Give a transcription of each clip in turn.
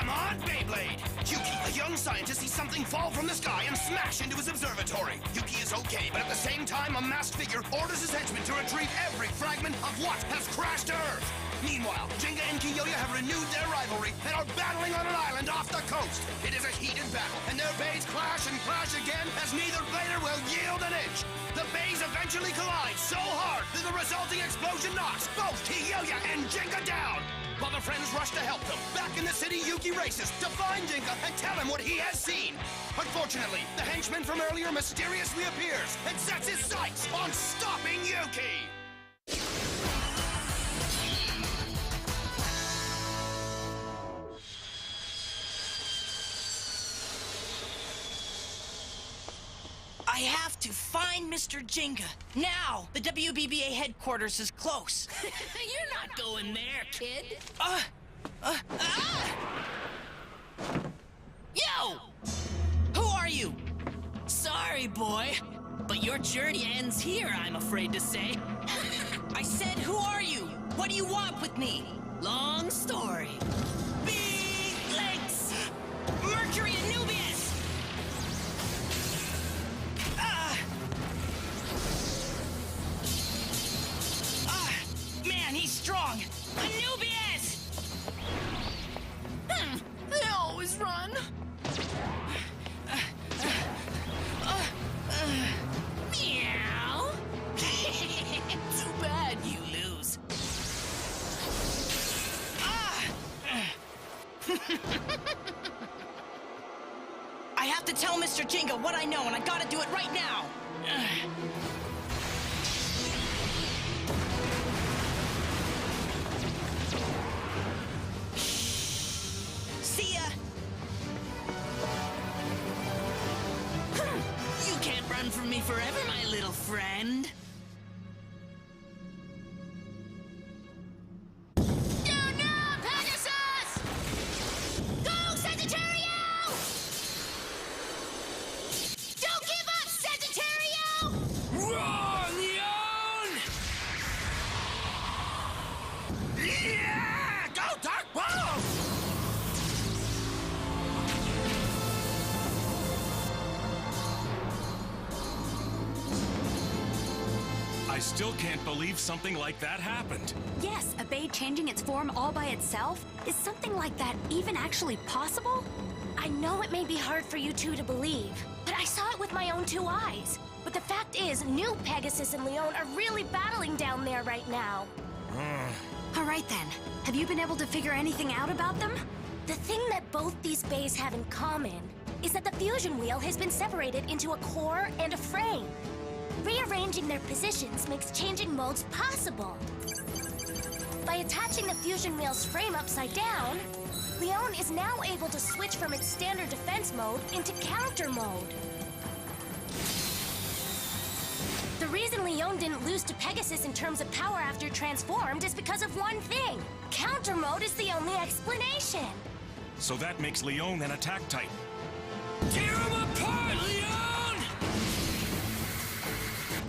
Come on, Beyblade! Yuki, a young scientist, sees something fall from the sky and smash into his observatory. Yuki is okay, but at the same time, a masked figure orders his henchmen to retrieve every fragment of what has crashed to Earth. Meanwhile, Jenga and Kiyoya have renewed their rivalry and are battling on an island off the coast. It is a heated battle, and their bays clash and clash again as neither blader will yield an inch. The bays eventually collide so hard that the resulting explosion knocks both Kiyoya and Jenga down. While the friends rush to help them, back in the city, Yuki races to find Jenga and tell him what he has seen. Unfortunately, the henchman from earlier mysteriously appears and sets his sights on stopping Yuki. I have to find Mr. Jenga. Now! The WBBA headquarters is close. You're not going there, kid. Yo! Who are you? Sorry, boy. But your journey ends here, I'm afraid to say. I said, who are you? What do you want with me? Long story. Big legs! Mercury Anubius! Man, he's strong! Anubius! They always run. Meow. Too bad you lose. I have to tell Mr. Jenga what I know, and I gotta do it right now! See ya! You can't run from me forever, my little friend. I still can't believe something like that happened. Yes, a Bay changing its form all by itself? Is something like that even actually possible? I know it may be hard for you two to believe, but I saw it with my own two eyes. But the fact is, new Pegasus and Leon are really battling down there right now. All right then. Have you been able to figure anything out about them? The thing that both these bays have in common is that the fusion wheel has been separated into a core and a frame. Rearranging their positions makes changing modes possible. By attaching the fusion wheel's frame upside down, Leon is now able to switch from its standard defense mode into counter mode. The reason Leon didn't lose to Pegasus in terms of power after transformed is because of one thing. Counter mode is the only explanation. So that makes Leon an attack type. Tear him apart, Leon!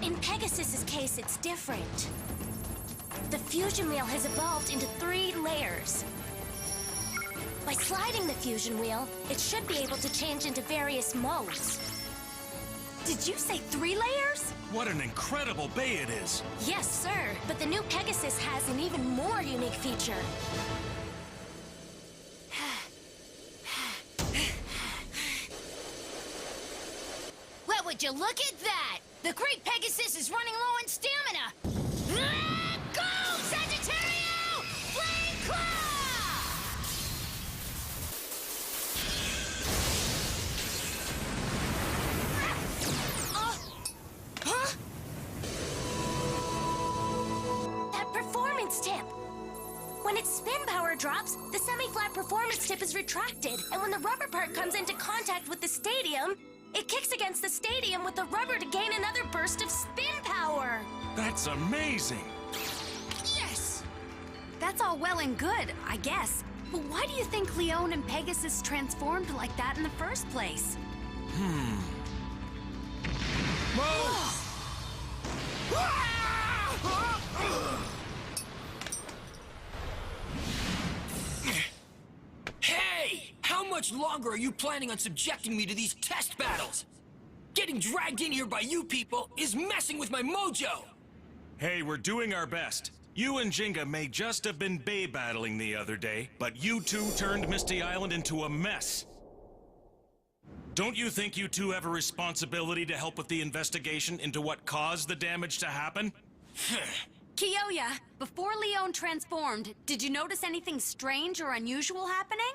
In Pegasus's case, it's different. The fusion wheel has evolved into 3 layers. By sliding the fusion wheel, it should be able to change into various modes. Did you say 3 layers? What an incredible bay it is! Yes, sir, but the new Pegasus has an even more unique feature. Well, would you look at that? The great Pegasus is running low on stamina. Go, Sagittario! Flame Claw! Huh? That performance tip! When its spin power drops, the semi-flat performance tip is retracted, and when the rubber part comes into contact with the stadium, it kicks against the stadium with the rubber to gain another burst of spin power! That's amazing! Yes! That's all well and good, I guess. But why do you think Leon and Pegasus transformed like that in the first place? Hey! much longer are you planning on subjecting me to these test battles? Getting dragged in here by you people is messing with my mojo! Hey, we're doing our best. You and Jinga may just have been bay battling the other day, but you two turned Misty Island into a mess. Don't you think you two have a responsibility to help with the investigation into what caused the damage to happen? Kiyoya, before Leon transformed, did you notice anything strange or unusual happening?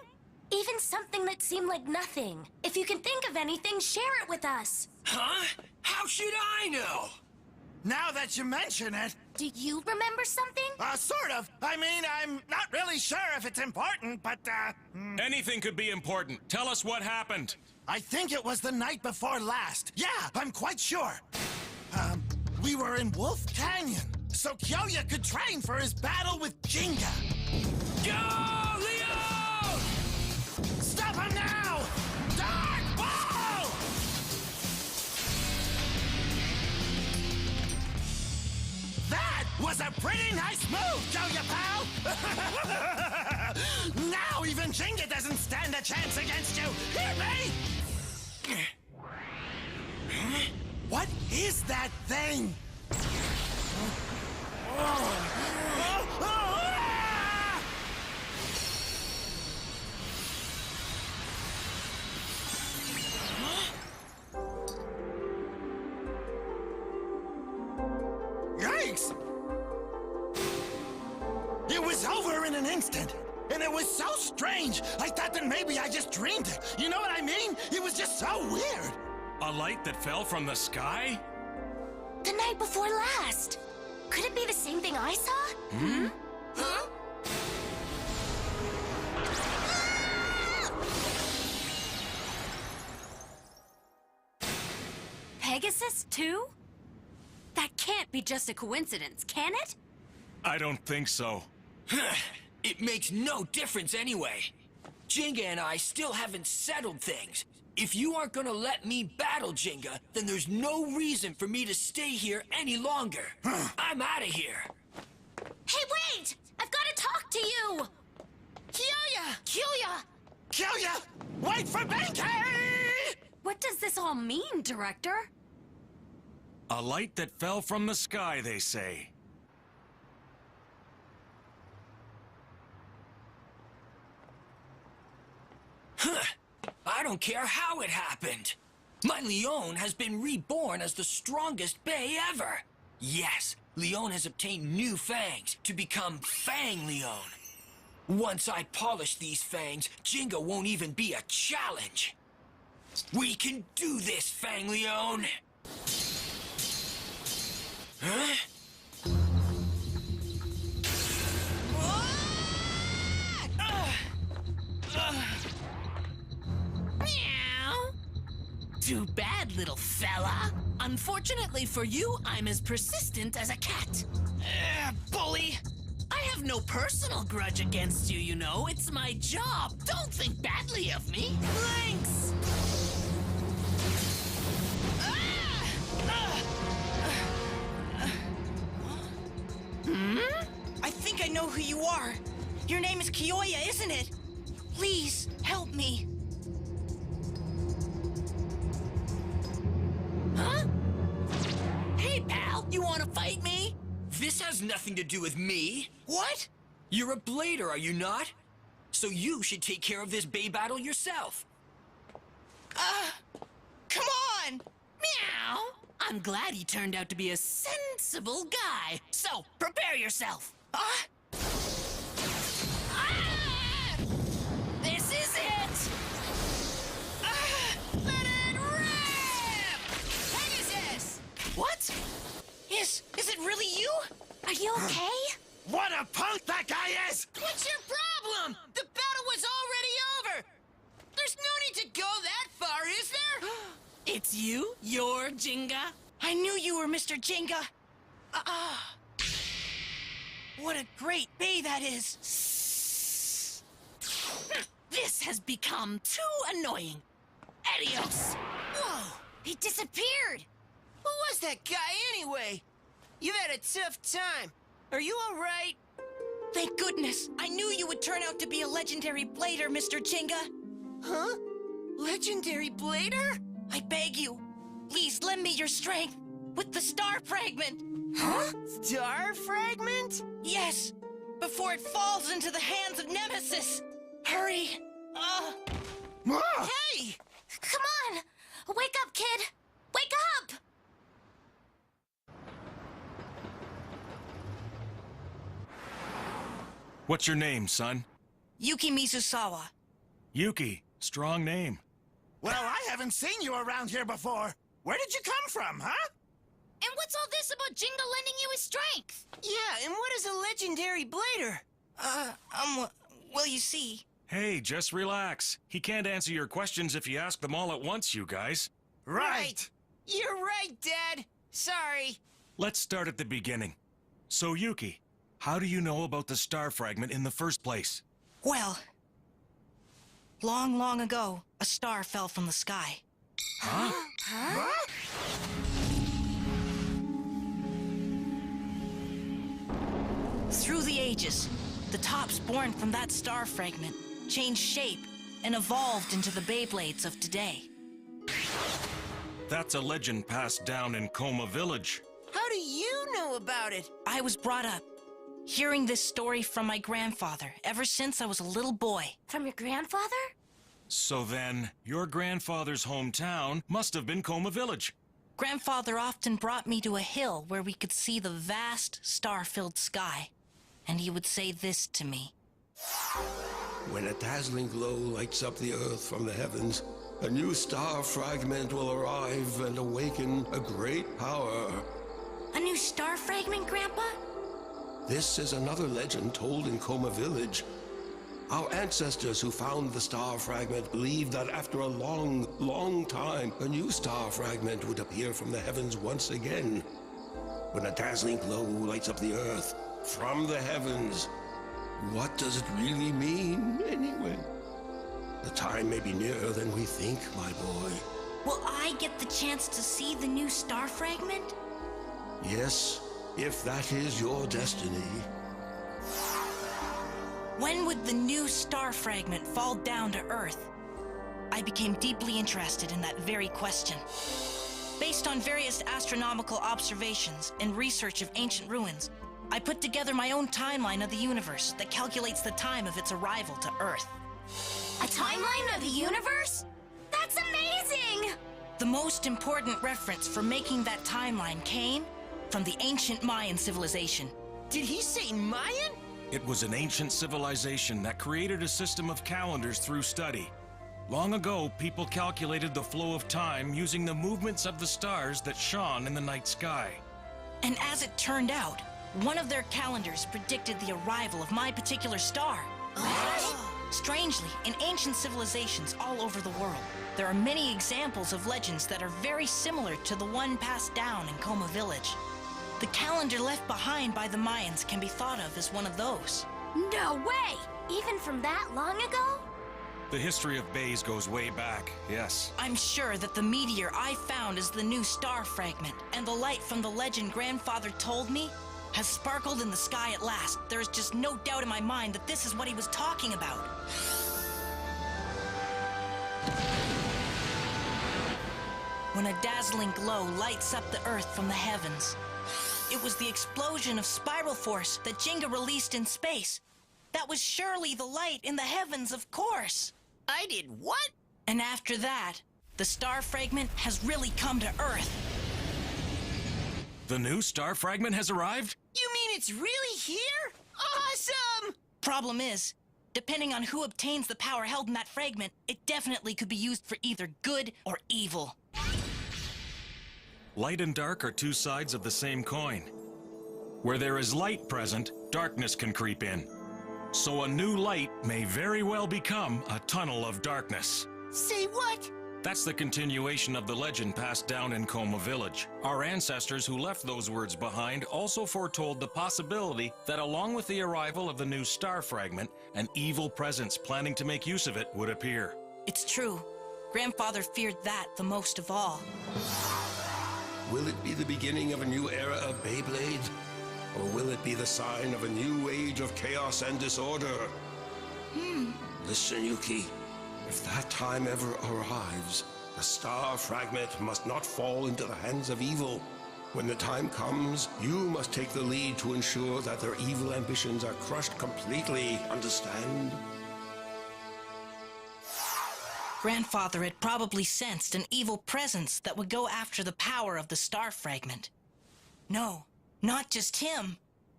Even something that seemed like nothing. If you can think of anything, share it with us. Huh? How should I know? Now that you mention it, Do you remember something? sort of. I mean, I'm not really sure if it's important, but, Anything could be important. Tell us what happened. I think it was the night before last. Yeah, I'm quite sure. We were in Wolf Canyon, so Kyoya could train for his battle with Jinga. Go, Leon! Stop him now! Dark Ball! That was a pretty nice move, Kyoya pal! Now even Jinga doesn't stand a chance against you! Hear me? What is that thing? Yikes! It was over in an instant. And it was so strange. I thought that maybe I just dreamed it. You know what I mean? It was just so weird. A light that fell from the sky? The night before last. Could it be the same thing I saw? Huh? Pegasus, too? That can't be just a coincidence, can it? I don't think so. It makes no difference anyway. Jinga and I still haven't settled things. If you aren't gonna let me battle Jinga, then there's no reason for me to stay here any longer. I'm out of here. Hey, wait! I've got to talk to you! Kiyoya! Kyoya! Kyoya, wait for Benkei! What does this all mean, Director? A light that fell from the sky, they say. I don't care how it happened. My Leon has been reborn as the strongest Bay ever. Yes, Leon has obtained new fangs to become Fang Leon. Once I polish these fangs, Jinga won't even be a challenge. We can do this, Fang Leon! Huh? Meow. Too bad, little fella. Unfortunately for you, I'm as persistent as a cat. Bully! I have no personal grudge against you, you know. It's my job. Don't think badly of me. Thanks! I think I know who you are. Your name is Kiyoya, isn't it? Please, help me. Huh? Hey, pal, you want to fight me? This has nothing to do with me. What? You're a blader, are you not? So you should take care of this Bay battle yourself. Come on! Meow! I'm glad he turned out to be a sensible guy. So, prepare yourself. This is it! Let it rip! Pegasus! What? Is it really you? Are you okay? What a punk that guy is! What's your problem? The battle was already over! There's no need to go that far, is there? It's you? You're Jinga? I knew you were Mr. Jinga. What a great bay that is. This has become too annoying. Adios. Whoa, he disappeared. Who was that guy anyway? You've had a tough time. Are you all right? Thank goodness. I knew you would turn out to be a legendary blader, Mr. Jinga. Huh? Legendary Blader? I beg you, please lend me your strength with the star fragment. Huh? Star fragment? Yes, before it falls into the hands of Nemesis. Hurry. Hey! Come on! Wake up, kid! Wake up! What's your name, son? Yuki Mizusawa. Yuki. Strong name. Well, I haven't seen you around here before. Where did you come from, huh? And what's all this about Jinga lending you his strength? Yeah, and what is a legendary blader? Well, you see... Hey, just relax. He can't answer your questions if you ask them all at once, you guys. Right. You're right, Dad. Sorry. Let's start at the beginning. So, Yuki, how do you know about the star fragment in the first place? Well, long, long ago, a star fell from the sky. Huh? Through the ages, the tops born from that star fragment changed shape and evolved into the Beyblades of today. That's a legend passed down in Coma Village. How do you know about it? I was brought up hearing this story from my grandfather ever since I was a little boy. From your grandfather? So then, your grandfather's hometown must have been Coma Village. Grandfather often brought me to a hill where we could see the vast star-filled sky, and he would say this to me. When a dazzling glow lights up the earth from the heavens, a new star fragment will arrive and awaken a great power. A new star fragment, Grandpa? This is another legend told in Coma Village. Our ancestors who found the star fragment believed that after a long, long time, a new star fragment would appear from the heavens once again. When a dazzling glow lights up the earth from the heavens, what does it really mean, anyway? The time may be nearer than we think, my boy. Will I get the chance to see the new star fragment? Yes, if that is your destiny. When would the new star fragment fall down to Earth? I became deeply interested in that very question. Based on various astronomical observations and research of ancient ruins, I put together my own timeline of the universe that calculates the time of its arrival to Earth. A timeline of the universe? That's amazing! The most important reference for making that timeline came from the ancient Mayan civilization. Did he say Mayan? It was an ancient civilization that created a system of calendars through study. Long ago, people calculated the flow of time using the movements of the stars that shone in the night sky. And as it turned out, one of their calendars predicted the arrival of my particular star. Strangely, in ancient civilizations all over the world, there are many examples of legends that are very similar to the one passed down in Coma Village. The calendar left behind by the Mayans can be thought of as one of those. No way! Even from that long ago? The history of bays goes way back, yes. I'm sure that the meteor I found is the new star fragment, and the light from the legend Grandfather told me has sparkled in the sky at last. There is just no doubt in my mind that this is what he was talking about. When a dazzling glow lights up the Earth from the heavens, it was the explosion of spiral force that Jinga released in space. That was surely the light in the heavens, of course. I did what? And after that, the star fragment has really come to Earth. The new star fragment has arrived? You mean it's really here? Awesome! Problem is, depending on who obtains the power held in that fragment, it definitely could be used for either good or evil. Light and dark are two sides of the same coin. Where there is light present, darkness can creep in. So a new light may very well become a tunnel of darkness. Say what? That's the continuation of the legend passed down in Coma Village. Our ancestors who left those words behind also foretold the possibility that along with the arrival of the new star fragment, an evil presence planning to make use of it would appear. It's true. Grandfather feared that the most of all. Will it be the beginning of a new era of Beyblade? Or will it be the sign of a new age of chaos and disorder? Listen, Yuki. If that time ever arrives, the star fragment must not fall into the hands of evil. When the time comes, you must take the lead to ensure that their evil ambitions are crushed completely, understand? Grandfather had probably sensed an evil presence that would go after the power of the star fragment. No, not just him.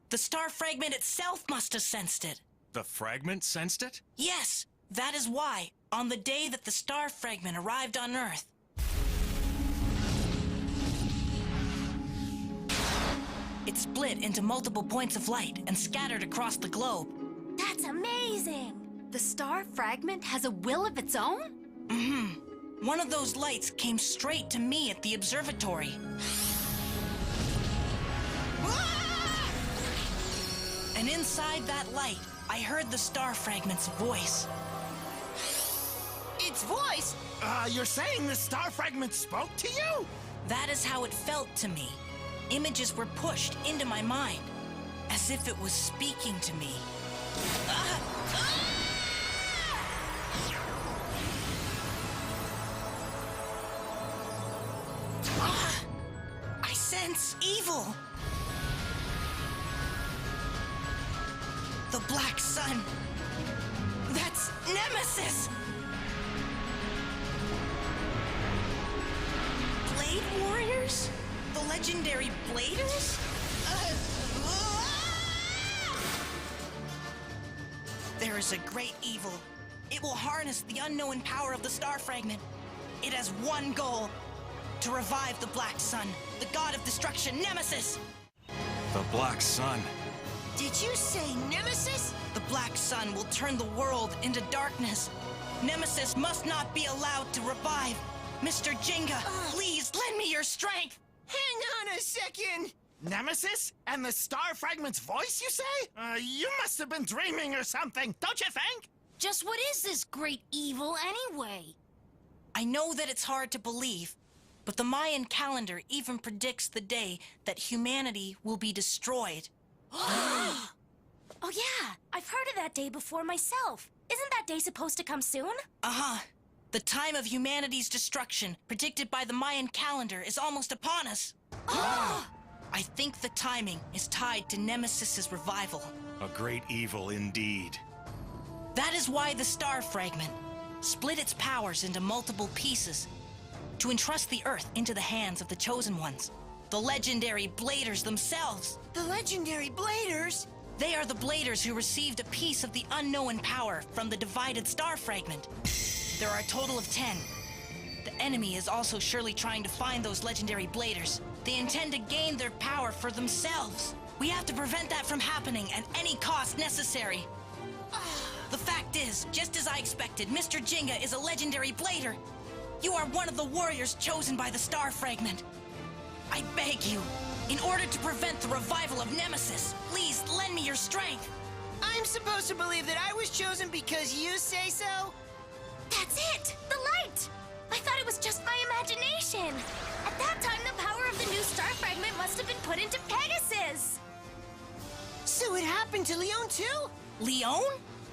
The star fragment itself must have sensed it. The fragment sensed it? Yes, that is why, on the day that the star fragment arrived on Earth, it split into multiple points of light and scattered across the globe. That's amazing! The star fragment has a will of its own? One of those lights came straight to me at the observatory. And inside that light, I heard the star fragment's voice. Its voice? You're saying the star fragment spoke to you? That is how it felt to me. Images were pushed into my mind, as if it was speaking to me. I sense evil. The Black Sun. That's Nemesis! Blade Warriors? The legendary Bladers? There is a great evil. It will harness the unknown power of the star fragment. It has one goal: to revive the Black Sun, the god of destruction, Nemesis! The Black Sun. Did you say Nemesis? The Black Sun will turn the world into darkness. Nemesis must not be allowed to revive. Mr. Jenga, please lend me your strength! Hang on a second! Nemesis? And the star fragment's voice, you say? You must have been dreaming or something, don't you think? Just what is this great evil anyway? I know that it's hard to believe, but the Mayan calendar even predicts the day that humanity will be destroyed. Oh yeah, I've heard of that day before myself. Isn't that day supposed to come soon? Uh-huh. The time of humanity's destruction, predicted by the Mayan calendar, is almost upon us. I think the timing is tied to Nemesis's revival. A great evil indeed. That is why the star fragment split its powers into multiple pieces to entrust the Earth into the hands of the Chosen Ones, the legendary Bladers themselves. The legendary Bladers? They are the Bladers who received a piece of the unknown power from the divided star fragment. There are a total of 10. The enemy is also surely trying to find those legendary Bladers. They intend to gain their power for themselves. We have to prevent that from happening at any cost necessary. The fact is, just as I expected, Mr. Jenga is a legendary Blader. You are one of the warriors chosen by the star fragment. I beg you, in order to prevent the revival of Nemesis, please lend me your strength. I'm supposed to believe that I was chosen because you say so? That's it! The light! I thought it was just my imagination. At that time, the power of the new star fragment must have been put into Pegasus. So it happened to Leon too? Leon?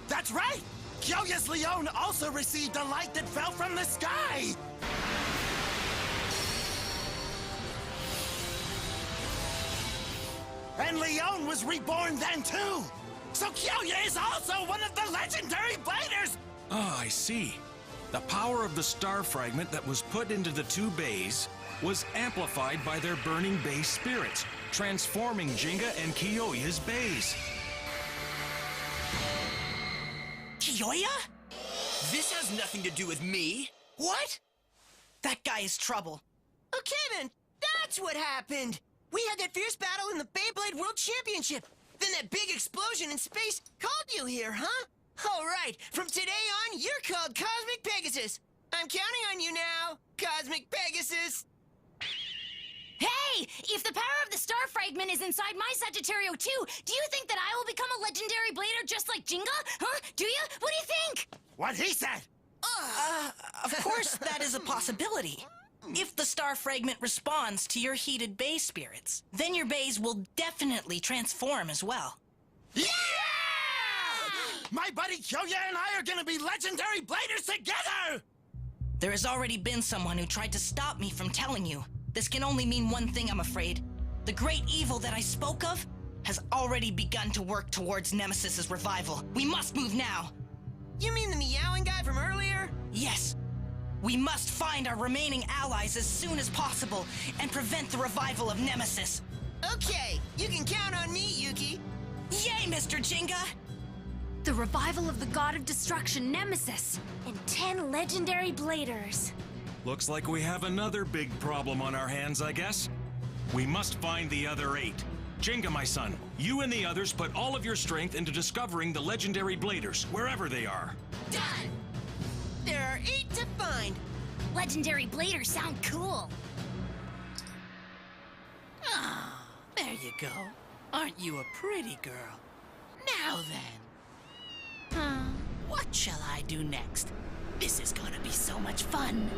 That's right! Kyoya's Leon also received a light that fell from the sky! And Leon was reborn then too! So Kyoya is also one of the legendary Bladers! Oh, I see. The power of the star fragment that was put into the two bays was amplified by their burning bay spirits, transforming Jenga and Kyoya's bays. Kyoya? This has nothing to do with me. What? That guy is trouble. Okay then, that's what happened! We had that fierce battle in the Beyblade World Championship. Then that big explosion in space called you here, huh? All right, from today on, you're called Cosmic Pegasus. I'm counting on you now, Cosmic Pegasus. Hey! If the power of the star fragment is inside my Sagittario too, do you think that I will become a legendary Blader just like Jenga? Huh? Do you? What do you think? What he said! Of course, that is a possibility. If the star fragment responds to your heated bay spirits, then your bays will definitely transform as well. Yeah! My buddy Kyoya and I are gonna be legendary bladers together! There has already been someone who tried to stop me from telling you. This can only mean one thing, I'm afraid. The great evil that I spoke of has already begun to work towards Nemesis's revival. We must move now. You mean the meowing guy from earlier? Yes. We must find our remaining allies as soon as possible and prevent the revival of Nemesis. Okay, you can count on me, Yuki. Yay, Mr. Jinga! The revival of the god of destruction, Nemesis. And 10 legendary bladers. Looks like we have another big problem on our hands, I guess. We must find the other 8. Jinga, my son, you and the others put all of your strength into discovering the legendary bladers, wherever they are. Done! There are 8 to find. Legendary bladers sound cool. Ah, there you go. Aren't you a pretty girl? Now then. What shall I do next? This is gonna be so much fun.